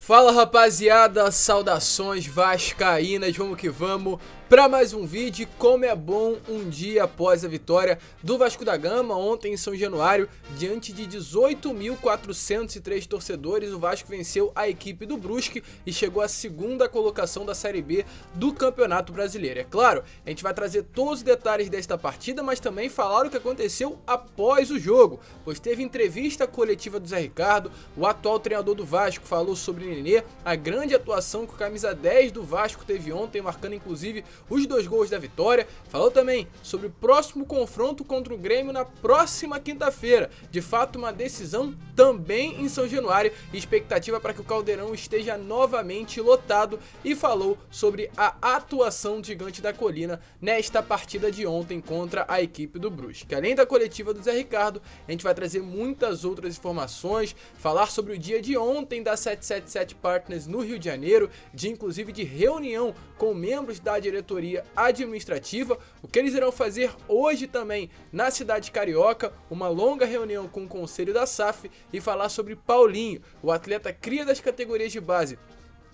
Fala rapaziada, saudações vascaínas, vamos que vamos para mais um vídeo. Como é bom um dia após a vitória do Vasco da Gama ontem em São Januário, diante de 18.403 torcedores, o Vasco venceu a equipe do Brusque e chegou à segunda colocação da Série B do Campeonato Brasileiro. É claro, a gente vai trazer todos os detalhes desta partida, mas também falar o que aconteceu após o jogo, pois teve entrevista coletiva do Zé Ricardo, o atual treinador do Vasco falou sobre Nenê, a grande atuação que o camisa 10 do Vasco teve ontem, marcando inclusive os 2 gols da vitória. Falou também sobre o próximo confronto contra o Grêmio na próxima quinta-feira. De fato, uma decisão também em São Januário e expectativa para que o Caldeirão esteja novamente lotado. E falou sobre a atuação do Gigante da Colina nesta partida de ontem contra a equipe do Brusque. Além da coletiva do Zé Ricardo, a gente vai trazer muitas outras informações, falar sobre o dia de ontem da 777 Partners no Rio de Janeiro, inclusive de reunião com membros da diretoria administrativa, o que eles irão fazer hoje também na cidade carioca, uma longa reunião com o conselho da SAF e falar sobre Paulinho, o atleta cria das categorias de base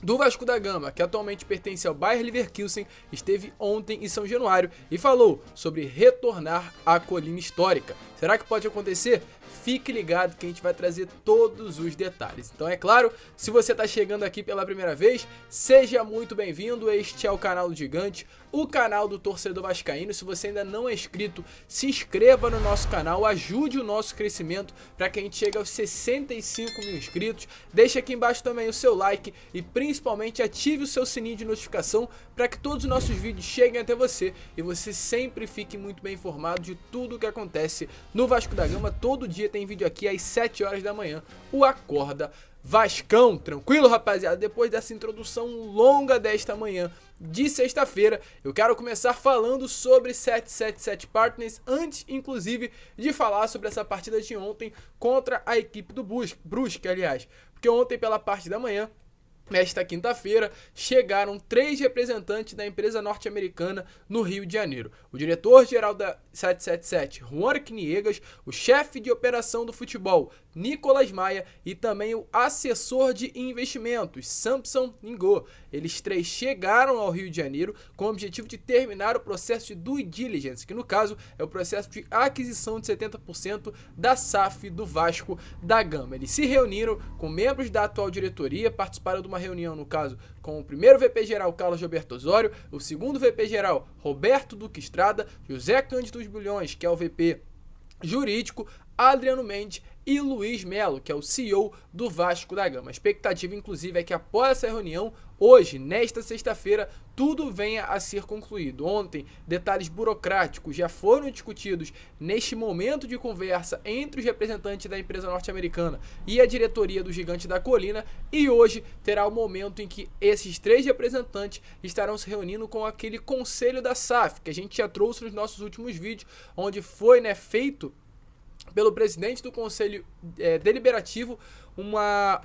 do Vasco da Gama, que atualmente pertence ao Bayer Leverkusen, esteve ontem em São Januário e falou sobre retornar à colina histórica. Será que pode acontecer? Fique ligado que a gente vai trazer todos os detalhes. Então é claro, se você está chegando aqui pela primeira vez, seja muito bem-vindo. Este é o canal do Gigante, o canal do torcedor vascaíno. Se você ainda não é inscrito, se inscreva no nosso canal, ajude o nosso crescimento para que a gente chegue aos 65 mil inscritos. Deixe aqui embaixo também o seu like e principalmente ative o seu sininho de notificação para que todos os nossos vídeos cheguem até você e você sempre fique muito bem informado de tudo o que acontece no Vasco da Gama. Todo dia tem vídeo aqui às 7 horas da manhã, o Acorda Vascão. Tranquilo, rapaziada? Depois dessa introdução longa desta manhã de sexta-feira, eu quero começar falando sobre 777 Partners, antes inclusive de falar sobre essa partida de ontem contra a equipe do Brusque, aliás, porque ontem pela parte da manhã, nesta quinta-feira, chegaram 3 representantes da empresa norte-americana no Rio de Janeiro. O diretor-geral da 777, Juan Arquiniegas, o chefe de operação do futebol, Nicolas Maia, e também o assessor de investimentos, Samson Ningo. Eles 3 chegaram ao Rio de Janeiro com o objetivo de terminar o processo de due diligence, que no caso é o processo de aquisição de 70% da SAF do Vasco da Gama. Eles se reuniram com membros da atual diretoria, participaram de uma reunião, no caso, com o primeiro VP-geral, Carlos Roberto Osório, o segundo VP-geral, Roberto Duque Estrada, José Cândido Bulhões, que é o VP jurídico, Adriano Mendes e Luiz Melo, que é o CEO do Vasco da Gama. A expectativa, inclusive, é que após essa reunião, hoje, nesta sexta-feira, tudo venha a ser concluído. Ontem, detalhes burocráticos já foram discutidos neste momento de conversa entre os representantes da empresa norte-americana e a diretoria do Gigante da Colina, e hoje terá o momento em que esses 3 representantes estarão se reunindo com aquele conselho da SAF, que a gente já trouxe nos nossos últimos vídeos, onde foi feito pelo presidente do Conselho Deliberativo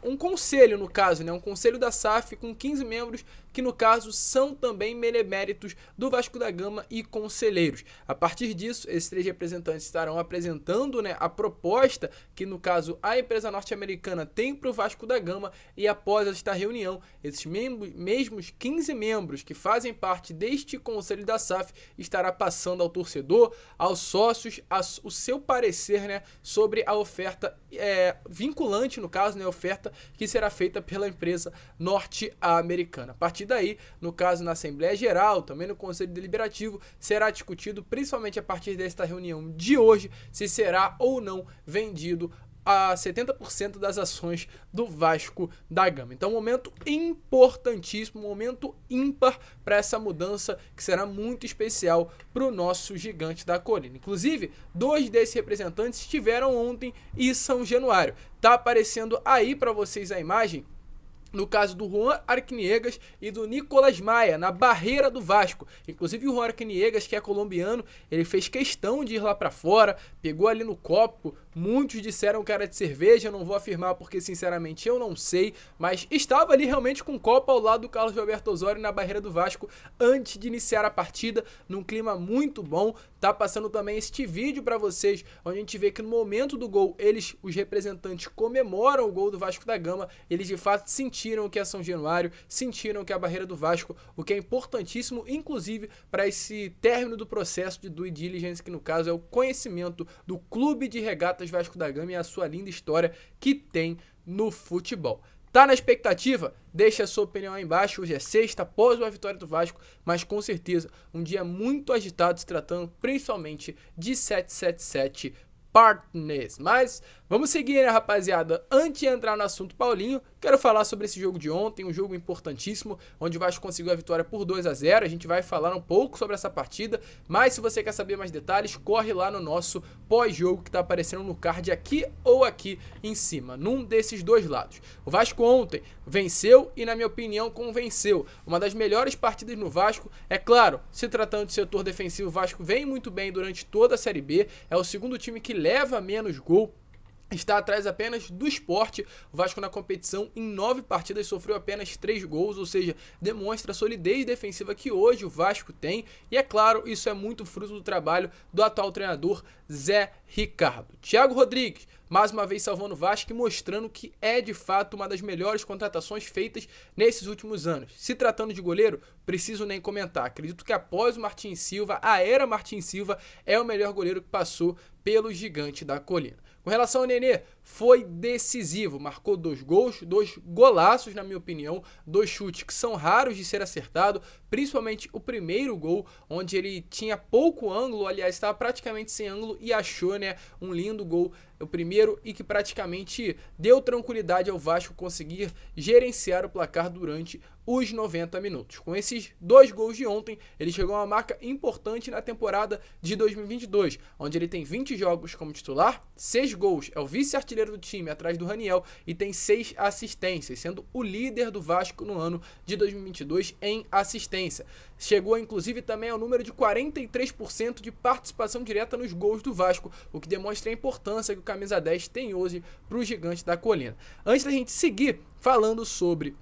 um conselho, no caso, um conselho da SAF com 15 membros que no caso são também beneméritos do Vasco da Gama e conselheiros. A partir disso, esses 3 representantes estarão apresentando a proposta que no caso a empresa norte-americana tem para o Vasco da Gama, e após esta reunião, esses mesmos 15 membros que fazem parte deste conselho da SAF estará passando ao torcedor, aos sócios, o seu parecer sobre a oferta vinculante, no caso, a oferta que será feita pela empresa norte-americana. A partir daí, no caso, na Assembleia Geral, também no Conselho Deliberativo, será discutido, principalmente a partir desta reunião de hoje, se será ou não vendido a 70% das ações do Vasco da Gama. Então, momento importantíssimo, momento ímpar para essa mudança que será muito especial para o nosso Gigante da Colina. Inclusive, 2 desses representantes estiveram ontem em São Januário. Tá aparecendo aí para vocês a imagem, no caso do Juan Arquiniegas e do Nicolas Maia, na barreira do Vasco. Inclusive o Juan Arquiniegas, que é colombiano, ele fez questão de ir lá para fora, pegou ali no copo, muitos disseram que era de cerveja, eu não vou afirmar porque sinceramente eu não sei, mas estava ali realmente com um copo ao lado do Carlos Roberto Osório na barreira do Vasco antes de iniciar a partida, num clima muito bom. Tá passando também este vídeo para vocês, onde a gente vê que no momento do gol, os representantes comemoram o gol do Vasco da Gama, eles de fato sentiram sentiram que é São Januário, sentiram que é a barreira do Vasco, o que é importantíssimo, inclusive, para esse término do processo de due diligence, que no caso é o conhecimento do Clube de Regatas Vasco da Gama e a sua linda história que tem no futebol. Tá na expectativa? Deixa a sua opinião aí embaixo. Hoje é sexta, após uma vitória do Vasco, mas com certeza um dia muito agitado, se tratando principalmente de 777 Partners. Mas vamos seguir, né, rapaziada? Antes de entrar no assunto Paulinho, quero falar sobre esse jogo de ontem, um jogo importantíssimo, onde o Vasco conseguiu a vitória por 2-0. A gente vai falar um pouco sobre essa partida, mas se você quer saber mais detalhes, corre lá no nosso pós-jogo que tá aparecendo no card aqui ou aqui em cima, num desses dois lados. O Vasco ontem venceu e, na minha opinião, convenceu. Uma das melhores partidas no Vasco. É claro, se tratando de setor defensivo, o Vasco vem muito bem durante toda a Série B, é o segundo time que leva menos gol. Está atrás apenas do Sport. O Vasco na competição em 9 partidas sofreu apenas 3 gols, ou seja, demonstra a solidez defensiva que hoje o Vasco tem. E é claro, isso é muito fruto do trabalho do atual treinador Zé Ricardo. Thiago Rodrigues, mais uma vez salvando o Vasco e mostrando que é de fato uma das melhores contratações feitas nesses últimos anos. Se tratando de goleiro, preciso nem comentar. Acredito que após o Martins Silva, a era Martins Silva é o melhor goleiro que passou pelo Gigante da Colina. Com relação ao Nenê, foi decisivo, marcou 2 gols, 2 golaços na minha opinião, 2 chutes que são raros de ser acertado, principalmente o primeiro gol, onde ele tinha pouco ângulo, aliás, estava praticamente sem ângulo e achou, né, um lindo gol, o primeiro, e que praticamente deu tranquilidade ao Vasco conseguir gerenciar o placar durante os 90 minutos. Com esses 2 gols de ontem, ele chegou a uma marca importante na temporada de 2022, onde ele tem 20 jogos como titular, 6 gols, é o vice-artilheiro do time atrás do Raniel e tem 6 assistências, sendo o líder do Vasco no ano de 2022 em assistência. Chegou inclusive também ao número de 43% de participação direta nos gols do Vasco, o que demonstra a importância que o camisa 10 tem hoje para o Gigante da Colina. Antes da gente seguir falando sobre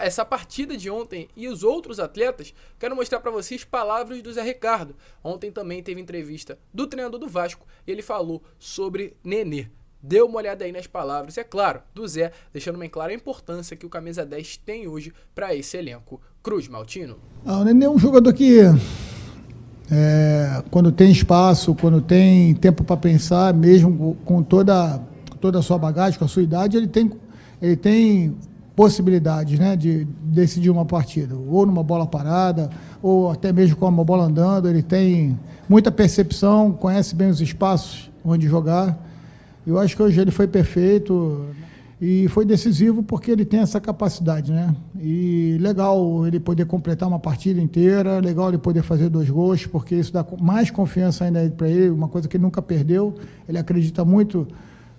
essa partida de ontem e os outros atletas, quero mostrar para vocês palavras do Zé Ricardo. Ontem também teve entrevista do treinador do Vasco e ele falou sobre Nenê. Dê uma olhada aí nas palavras, é claro, do Zé, deixando bem clara a importância que o camisa 10 tem hoje para esse elenco. Cruz Maltino. O Nenê é um jogador que, quando tem espaço, quando tem tempo para pensar, mesmo com toda a sua bagagem, com a sua idade, ele tem possibilidades, né, de decidir uma partida, ou numa bola parada, ou até mesmo com uma bola andando. Ele tem muita percepção, conhece bem os espaços onde jogar. Eu acho que hoje ele foi perfeito e foi decisivo porque ele tem essa capacidade, né? E legal ele poder completar uma partida inteira, legal ele poder fazer 2 gols, porque isso dá mais confiança ainda para ele, uma coisa que ele nunca perdeu. Ele acredita muito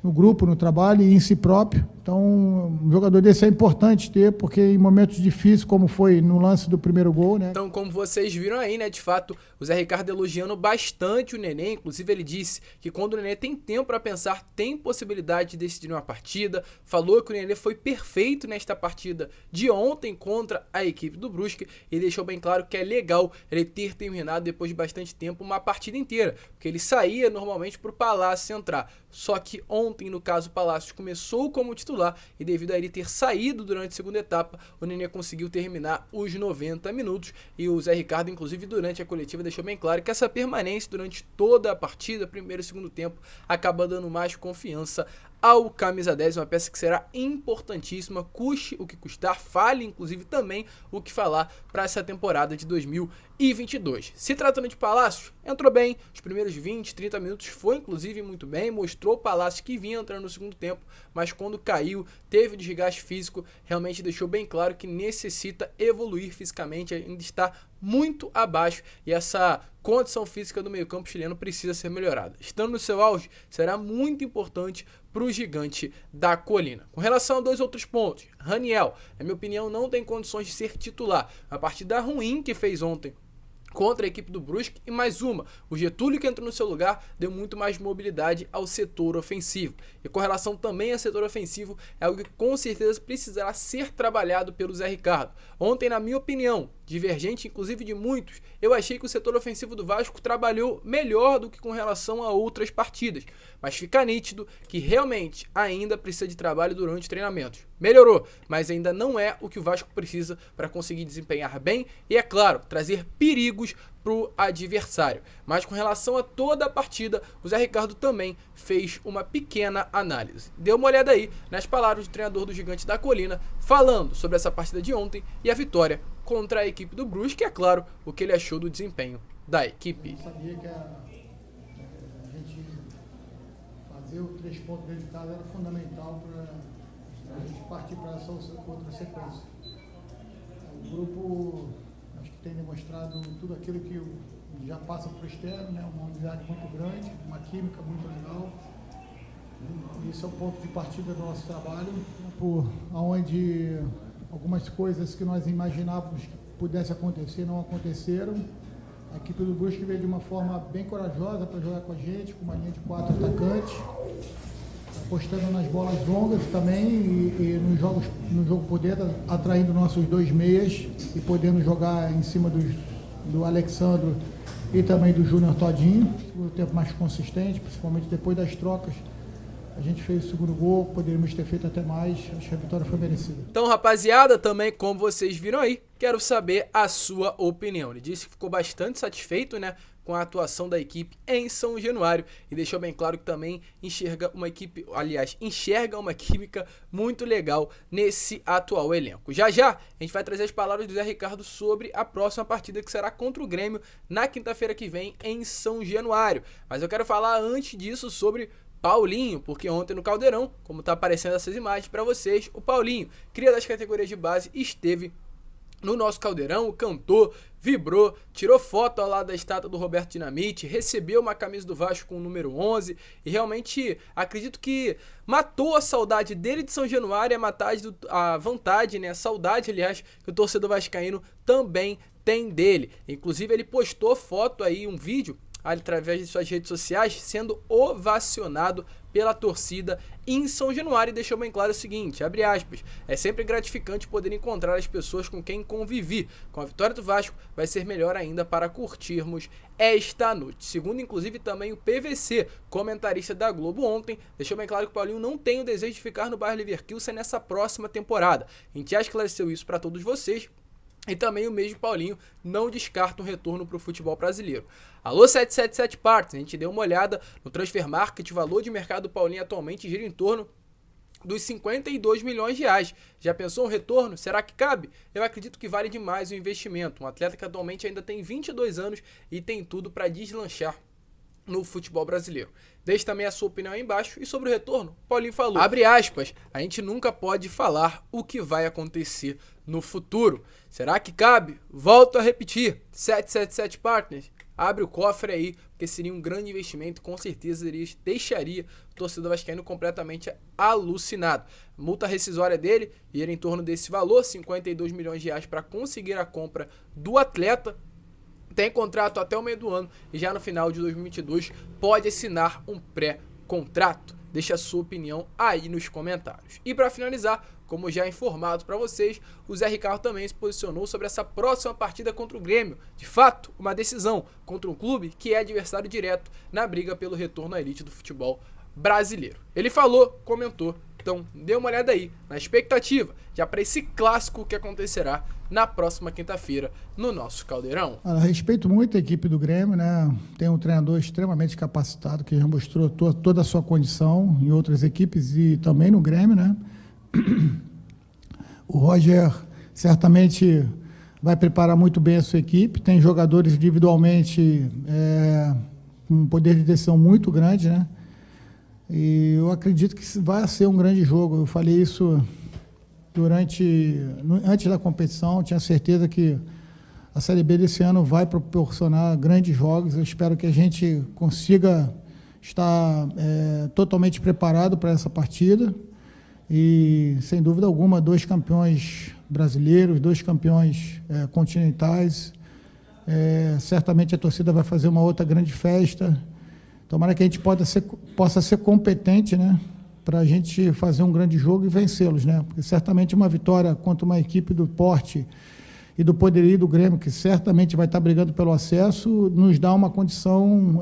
no grupo, no trabalho e em si próprio. Então, um jogador desse é importante ter, porque em momentos difíceis, como foi no lance do primeiro gol, né? Então, como vocês viram aí, né, de fato, o Zé Ricardo elogiando bastante o Nenê. Inclusive, ele disse que quando o Nenê tem tempo para pensar, tem possibilidade de decidir uma partida. Falou que o Nenê foi perfeito nesta partida de ontem contra a equipe do Brusque e deixou bem claro que é legal ele ter terminado depois de bastante tempo uma partida inteira, porque ele saía normalmente para o Palácio entrar. Só que ontem, no caso, o Palácio começou como titular e devido a ele ter saído durante a segunda etapa, o Nenê conseguiu terminar os 90 minutos e o Zé Ricardo, inclusive, durante a coletiva deixou bem claro que essa permanência durante toda a partida, primeiro e segundo tempo, acaba dando mais confiança ao camisa 10, uma peça que será importantíssima, custe o que custar, fale inclusive também o que falar para essa temporada de 2022. Se tratando de Palácio, entrou bem, os primeiros 20, 30 minutos foi inclusive muito bem, mostrou o Palácio que vinha entrando no segundo tempo, mas quando caiu, teve desgaste físico, realmente deixou bem claro que necessita evoluir fisicamente, ainda está muito abaixo e essa condição física do meio-campo chileno precisa ser melhorada. Estando no seu auge, será muito importante para o Gigante da Colina. Com relação a 2 outros pontos, Raniel, na minha opinião, não tem condições de ser titular. A partida ruim que fez ontem contra a equipe do Brusque e mais uma, o Getúlio que entrou no seu lugar deu muito mais mobilidade ao setor ofensivo. E com relação também ao setor ofensivo, é algo que com certeza precisará ser trabalhado pelo Zé Ricardo. Ontem, na minha opinião, divergente inclusive de muitos, eu achei que o setor ofensivo do Vasco trabalhou melhor do que com relação a outras partidas, mas fica nítido que realmente ainda precisa de trabalho durante os treinamentos. Melhorou, mas ainda não é o que o Vasco precisa para conseguir desempenhar bem e, é claro, trazer perigos para o adversário. Mas com relação a toda a partida, o Zé Ricardo também fez uma pequena análise. Dê uma olhada aí nas palavras do treinador do Gigante da Colina, falando sobre essa partida de ontem e a vitória contra a equipe do Brusque, e, é claro, o que ele achou do desempenho da equipe. Eu sabia que a gente fazer o 3 pontos dentro de casa era fundamental para a gente partir para essa outra sequência. O grupo acho que tem demonstrado tudo aquilo que já passa para o externo, né? Uma unidade muito grande, uma química muito legal. Isso é o ponto de partida do nosso trabalho, onde algumas coisas que nós imaginávamos que pudesse acontecer não aconteceram. A equipe do Brusque veio de uma forma bem corajosa para jogar com a gente, com uma linha de 4 atacantes, apostando nas bolas longas também e no jogo por dentro, atraindo nossos 2 meias e podendo jogar em cima do Alexandro e também do Júnior Todinho. O tempo mais consistente, principalmente depois das trocas. A gente fez o segundo gol, poderíamos ter feito até mais, acho que a vitória foi merecida. Então, rapaziada, também como vocês viram aí, quero saber a sua opinião. Ele disse que ficou bastante satisfeito, né, com a atuação da equipe em São Januário e deixou bem claro que também enxerga uma química muito legal nesse atual elenco. Já já a gente vai trazer as palavras do Zé Ricardo sobre a próxima partida, que será contra o Grêmio na quinta-feira que vem em São Januário. Mas eu quero falar antes disso sobre Paulinho, porque ontem no Caldeirão, como tá aparecendo essas imagens para vocês, o Paulinho, cria das categorias de base, esteve no nosso Caldeirão, cantou, vibrou, tirou foto ao lado da estátua do Roberto Dinamite, recebeu uma camisa do Vasco com o número 11 e realmente acredito que matou a saudade dele de São Januário, a vontade, né, a saudade, aliás, que o torcedor vascaíno também tem dele. Inclusive ele postou foto aí, um vídeo, através de suas redes sociais, sendo ovacionado pela torcida em São Januário, e deixou bem claro o seguinte, abre aspas, é sempre gratificante poder encontrar as pessoas com quem convivi. Com a vitória do Vasco, vai ser melhor ainda para curtirmos esta noite. Segundo, inclusive, também o PVC, comentarista da Globo ontem, deixou bem claro que o Paulinho não tem o desejo de ficar no Bayer Leverkusen nessa próxima temporada. A gente já esclareceu isso para todos vocês. E também o mesmo Paulinho não descarta um retorno para o futebol brasileiro. Alô 777 Parts, a gente deu uma olhada no Transfer Market, o valor de mercado do Paulinho atualmente gira em torno dos 52 milhões de reais. Já pensou um retorno? Será que cabe? Eu acredito que vale demais o investimento. Um atleta que atualmente ainda tem 22 anos e tem tudo para deslanchar no futebol brasileiro. Deixe também a sua opinião aí embaixo. E sobre o retorno, Paulinho falou, abre aspas, a gente nunca pode falar o que vai acontecer no futuro. Será que cabe? Volto a repetir, 777 Partners, abre o cofre aí, porque seria um grande investimento, com certeza deixaria o torcedor vascaíno completamente alucinado. A multa rescisória dele ia em torno desse valor, 52 milhões de reais para conseguir a compra do atleta. Tem contrato até o meio do ano e já no final de 2022 pode assinar um pré-contrato. Deixe a sua opinião aí nos comentários. E para finalizar, como já informado para vocês, o Zé Ricardo também se posicionou sobre essa próxima partida contra o Grêmio. De fato, uma decisão contra um clube que é adversário direto na briga pelo retorno à elite do futebol brasileiro. Ele falou, comentou, então dê uma olhada aí na expectativa já para esse clássico que acontecerá na próxima quinta-feira no nosso Caldeirão. Respeito muito a equipe do Grêmio, né? Tem um treinador extremamente capacitado que já mostrou toda a sua condição em outras equipes e também no Grêmio, né? O Roger certamente vai preparar muito bem a sua equipe, tem jogadores individualmente com um poder de decisão muito grande, né? E eu acredito que vai ser um grande jogo. Eu falei isso antes da competição, tinha certeza que a Série B desse ano vai proporcionar grandes jogos. Eu espero que a gente consiga estar totalmente preparado para essa partida. E, sem dúvida alguma, 2 campeões brasileiros, 2 campeões continentais. Certamente a torcida vai fazer uma outra grande festa. Tomara que a gente possa ser competente, né, para a gente fazer um grande jogo e vencê-los, né? Porque certamente uma vitória contra uma equipe do porte e do poderio do Grêmio, que certamente vai estar brigando pelo acesso, nos dá uma condição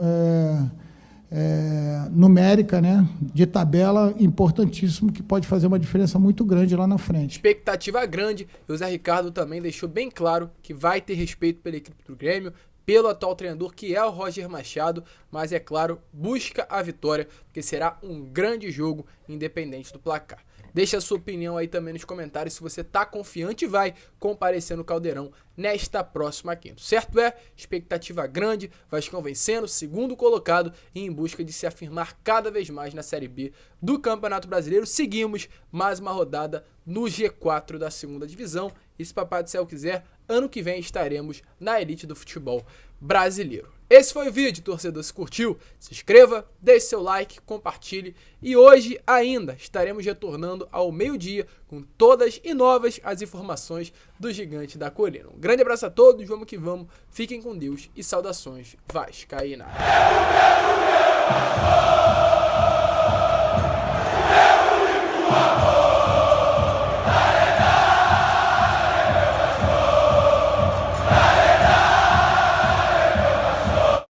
numérica, né, de tabela importantíssimo, que pode fazer uma diferença muito grande lá na frente. Expectativa grande, e o Zé Ricardo também deixou bem claro que vai ter respeito pela equipe do Grêmio, pelo atual treinador, que é o Roger Machado, mas é claro, busca a vitória, porque será um grande jogo, independente do placar. Deixa a sua opinião aí também nos comentários se você tá confiante e vai comparecer no Caldeirão nesta próxima quinta. Certo expectativa grande, Vascão vencendo, segundo colocado e em busca de se afirmar cada vez mais na Série B do Campeonato Brasileiro. Seguimos mais uma rodada no G4 da segunda divisão e se Papai do Céu quiser, ano que vem estaremos na elite do futebol brasileiro. Esse foi o vídeo, torcedor. Se curtiu, se inscreva, deixe seu like, compartilhe. E hoje ainda estaremos retornando ao meio-dia com todas e novas as informações do Gigante da Colina. Um grande abraço a todos, vamos que vamos, fiquem com Deus e saudações vascaínas.